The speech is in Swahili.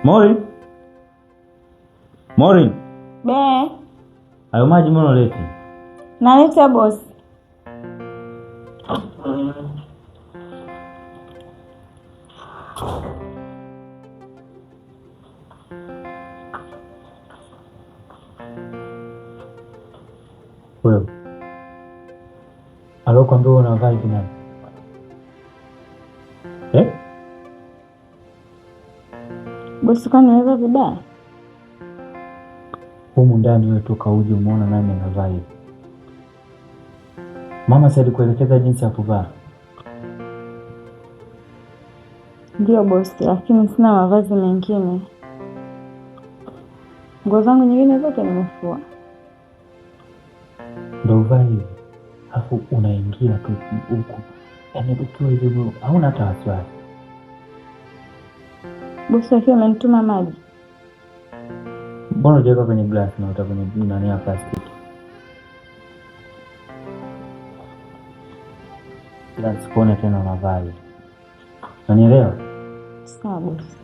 Mori. Mori. Be. Hayo maji mbona unaleta? Naleta boss. Wewe. Alokuambia unavaa hivi nani? Boss, kwani unaweza vibaya? Humu ndani wewe toka uje umeona nani anavaa hivi? Mama sasa alikuelekeza jinsi ya kuvaa. Ndio boss, lakini sina mavazi mengine. Nguo zangu nyingine zote nimefua. Ndio uvaa hivi. Alafu unaingia tu huku. Yaani ukiwa hivi hauna hata wasiwasi. Boss, akiwa amenituma maji. Mbona hujaweka kwenye glass na uta kwenye nani ya plastic? Ila sikuone tena unavaa hivi. Unanielewa? Sawa boss.